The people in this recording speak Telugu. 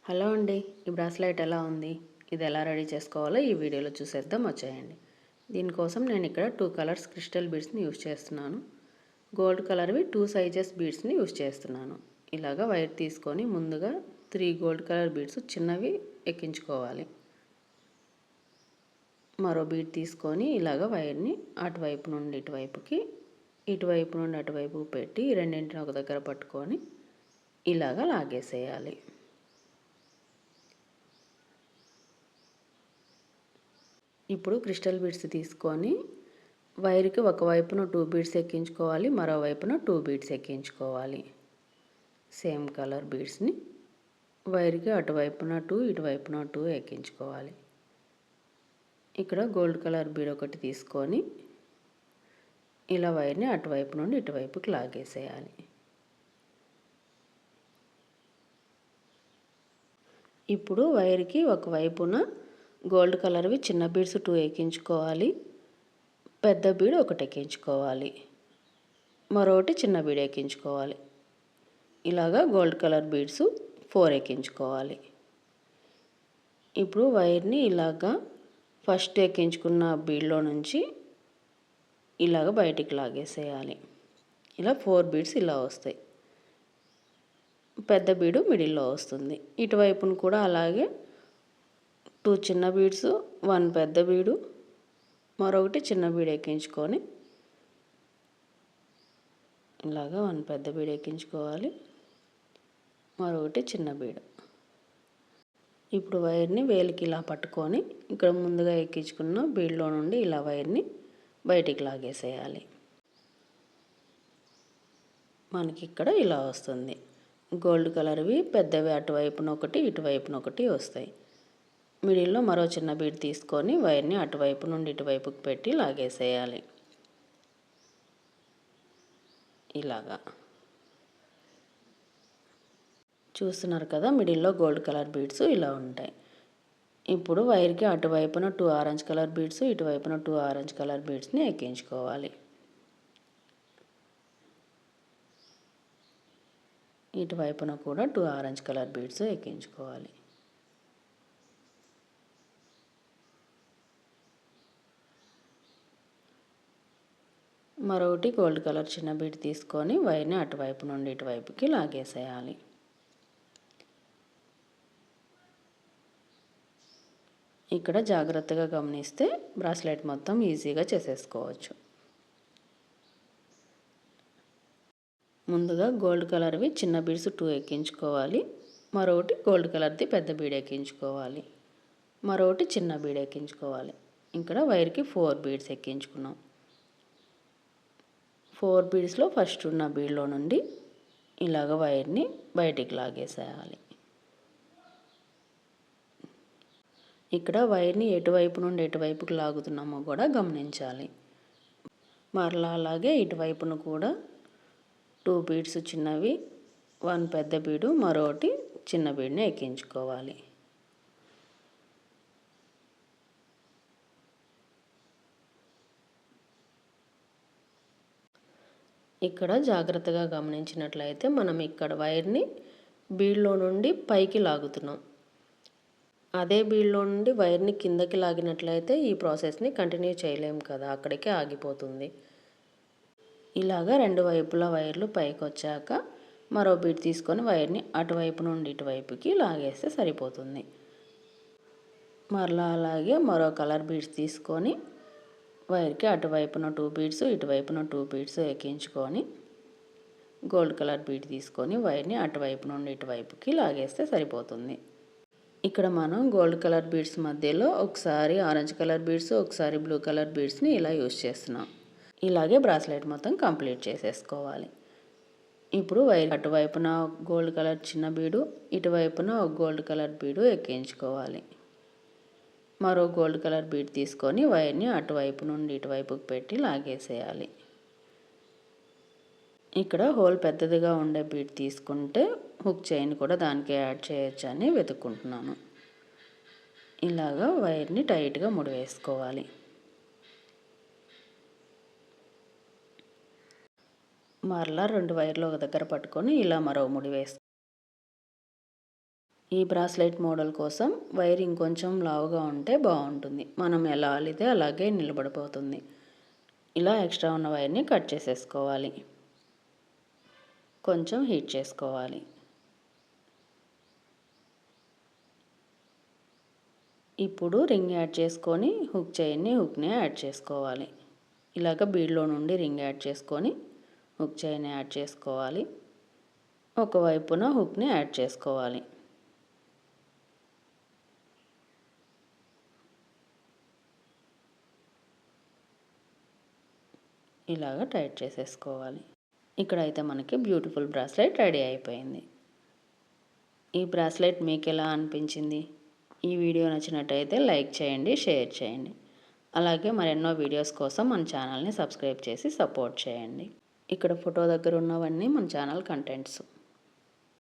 హలో అండి, ఈ బ్రాస్లెట్ ఎలా ఉంది? ఇది ఎలా రెడీ చేసుకోవాలో ఈ వీడియోలో చూసేద్దాం, వచ్చేయండి. దీనికోసం నేను ఇక్కడ 2 కలర్స్ క్రిస్టల్ బీడ్స్ని యూజ్ చేస్తున్నాను. గోల్డ్ కలర్వి 2 సైజెస్ బీడ్స్ని యూజ్ చేస్తున్నాను. ఇలాగా వైర్ తీసుకొని ముందుగా 3 గోల్డ్ కలర్ బీడ్స్ చిన్నవి ఎక్కించుకోవాలి. మరో బీడ్ తీసుకొని ఇలాగ వైర్ని అటువైపు నుండి ఇటువైపుకి, ఇటువైపు నుండి అటువైపుకి పెట్టి రెండింటిని ఒక దగ్గర పట్టుకొని ఇలాగ లాగేసేయాలి. ఇప్పుడు క్రిస్టల్ బీడ్స్ తీసుకొని వైర్కి ఒకవైపున 2 బీడ్స్ ఎక్కించుకోవాలి, మరోవైపున 2 బీడ్స్ ఎక్కించుకోవాలి. సేమ్ కలర్ బీడ్స్ని వైర్కి అటువైపున 2 ఇటువైపున 2 ఎక్కించుకోవాలి. ఇక్కడ గోల్డ్ కలర్ బీడ్ ఒకటి తీసుకొని ఇలా వైర్ని అటువైపు నుండి ఇటువైపుకి లాగేసేయాలి. ఇప్పుడు వైర్కి ఒకవైపున గోల్డ్ కలర్వి చిన్న బీడ్స్ 2 ఎక్కించుకోవాలి, పెద్ద బీడ్ ఒకటి ఎక్కించుకోవాలి, మరొకటి చిన్న బీడ్ ఎక్కించుకోవాలి. ఇలాగా గోల్డ్ కలర్ బీడ్స్ 4 ఎక్కించుకోవాలి. ఇప్పుడు వైర్ని ఇలాగా ఫస్ట్ ఎక్కించుకున్న బీడ్లో నుంచి ఇలాగ బయటికి లాగేసేయాలి. ఇలా 4 బీడ్స్ ఇలా వస్తాయి. పెద్ద బీడు మిడిల్లో వస్తుంది. ఇటువైపును కూడా అలాగే 2 చిన్న బీడ్స్, 1 పెద్ద బీడు, మరొకటి చిన్న బీడు ఎక్కించుకొని ఇలాగా 1 పెద్ద బీడు ఎక్కించుకోవాలి, మరొకటి చిన్న బీడు. ఇప్పుడు వైర్ని వేలికి ఇలా పట్టుకొని ఇక్కడ ముందుగా ఎక్కించుకున్న బీడ్లో నుండి ఇలా వైర్ని బయటికి లాగేసేయాలి. మనకి ఇక్కడ ఇలా వస్తుంది. గోల్డ్ కలర్వి పెద్దవి అటువైపున ఒకటి ఇటువైపున ఒకటి వస్తాయి. మిడిల్లో మరో చిన్న బీడ్ తీసుకొని వైర్ని అటువైపు నుండి ఇటువైపుకి పెట్టి లాగేసేయాలి. ఇలాగా చూస్తున్నారు కదా, మిడిల్లో గోల్డ్ కలర్ బీడ్స్ ఇలా ఉంటాయి. ఇప్పుడు వైర్కి అటువైపున 2 ఆరెంజ్ కలర్ బీడ్స్, ఇటువైపున 2 ఆరెంజ్ కలర్ బీడ్స్ని ఎక్కించుకోవాలి. ఇటువైపున కూడా 2 ఆరెంజ్ కలర్ బీడ్స్ ఎక్కించుకోవాలి. మరొకటి గోల్డ్ కలర్ చిన్న బీడ్ తీసుకొని వైర్ని అటువైపు నుండి ఇటువైపుకి లాగేసేయాలి. ఇక్కడ జాగ్రత్తగా గమనిస్తే బ్రాస్లెట్ మొత్తం ఈజీగా చేసేసుకోవచ్చు. ముందుగా గోల్డ్ కలర్వి చిన్న బీడ్స్ 2 ఎక్కించుకోవాలి, మరొకటి గోల్డ్ కలర్ది పెద్ద బీడ్ ఎక్కించుకోవాలి, మరొకటి చిన్న బీడ్ ఎక్కించుకోవాలి. ఇక్కడ వైర్కి 4 బీడ్స్ ఎక్కించుకున్నాం. 4 బీడ్స్లో ఫస్ట్ ఉన్న బీడ్లో నుండి ఇలాగ వైర్ని బయటికి లాగేసేయాలి. ఇక్కడ వైర్ని ఎటువైపు నుండి ఎటువైపుకి లాగుతున్నామో కూడా గమనించాలి. మరలా అలాగే ఇటువైపును కూడా 2 బీడ్స్ చిన్నవి, 1 పెద్ద బీడు, మరొకటి చిన్న బీడ్ని ఎక్కించుకోవాలి. ఇక్కడ జాగ్రత్తగా గమనించినట్లయితే మనం ఇక్కడ వైర్ని బీడ్లో నుండి పైకి లాగుతున్నాం. అదే బీడ్లో నుండి వైర్ని కిందకి లాగినట్లయితే ఈ ప్రాసెస్ని కంటిన్యూ చేయలేము కదా, అక్కడికే ఆగిపోతుంది. ఇలాగా 2 వైపులా వైర్లు పైకి వచ్చాక మరో బీడ్ తీసుకొని వైర్ని అటువైపు నుండి ఇటువైపుకి లాగేస్తే సరిపోతుంది. మరలా అలాగే మరో కలర్ బీడ్స్ తీసుకొని వైర్కి అటువైపున 2 బీడ్స్ ఇటువైపున 2 బీడ్స్ ఎక్కించుకొని గోల్డ్ కలర్ బీడ్ తీసుకొని వైర్ని అటువైపు నుండి ఇటువైపుకి లాగేస్తే సరిపోతుంది. ఇక్కడ మనం గోల్డ్ కలర్ బీడ్స్ మధ్యలో ఒకసారి ఆరెంజ్ కలర్ బీడ్స్, ఒకసారి బ్లూ కలర్ బీడ్స్ని ఇలా యూజ్ చేస్తున్నాం. ఇలాగే బ్రాస్లెట్ మొత్తం కంప్లీట్ చేసేసుకోవాలి. ఇప్పుడు వైర్ అటువైపున గోల్డ్ కలర్ చిన్న బీడు, ఇటువైపున ఒక గోల్డ్ కలర్ బీడు ఎక్కించుకోవాలి. మరో గోల్డ్ కలర్ బీడ్ తీసుకొని వైర్ని అటువైపు నుండి ఇటువైపుకి పెట్టి లాగేసేయాలి. ఇక్కడ హోల్ పెద్దదిగా ఉండే బీడ్ తీసుకుంటే హుక్ చైన్ కూడా దానికి యాడ్ చేయొచ్చు అని వెతుక్కుంటున్నాను. ఇలాగా వైర్ని టైట్గా ముడివేసుకోవాలి. మరలా 2 వైర్లు ఒక దగ్గర పట్టుకొని ఇలా మరో ముడి వేసుకోవాలి. ఈ బ్రాస్లెట్ మోడల్ కోసం వైర్ ఇంకొంచెం లావుగా ఉంటే బాగుంటుంది. మనం ఎలా అల్లితే అలాగే నిలబడిపోతుంది. ఇలా ఎక్స్ట్రా ఉన్న వైర్ని కట్ చేసేసుకోవాలి. కొంచెం హీట్ చేసుకోవాలి. ఇప్పుడు రింగ్ యాడ్ చేసుకొని హుక్ని యాడ్ చేసుకోవాలి. ఇలాగ బీడ్లో నుండి రింగ్ యాడ్ చేసుకొని హుక్ చైన్ యాడ్ చేసుకోవాలి. ఒకవైపున హుక్ని యాడ్ చేసుకోవాలి. ఇలాగ టైట్ చేసేసుకోవాలి. ఇక్కడైతే మనకి బ్యూటిఫుల్ బ్రాస్లెట్ రెడీ అయిపోయింది. ఈ బ్రాస్లెట్ మీకు ఎలా అనిపించింది? ఈ వీడియో నచ్చినట్టయితే లైక్ చేయండి, షేర్ చేయండి. అలాగే మరెన్నో వీడియోస్ కోసం మన ఛానల్ని సబ్స్క్రైబ్ చేసి సపోర్ట్ చేయండి. ఇక్కడ ఫోటో దగ్గర ఉన్నవన్నీ మన ఛానల్ కంటెంట్స్.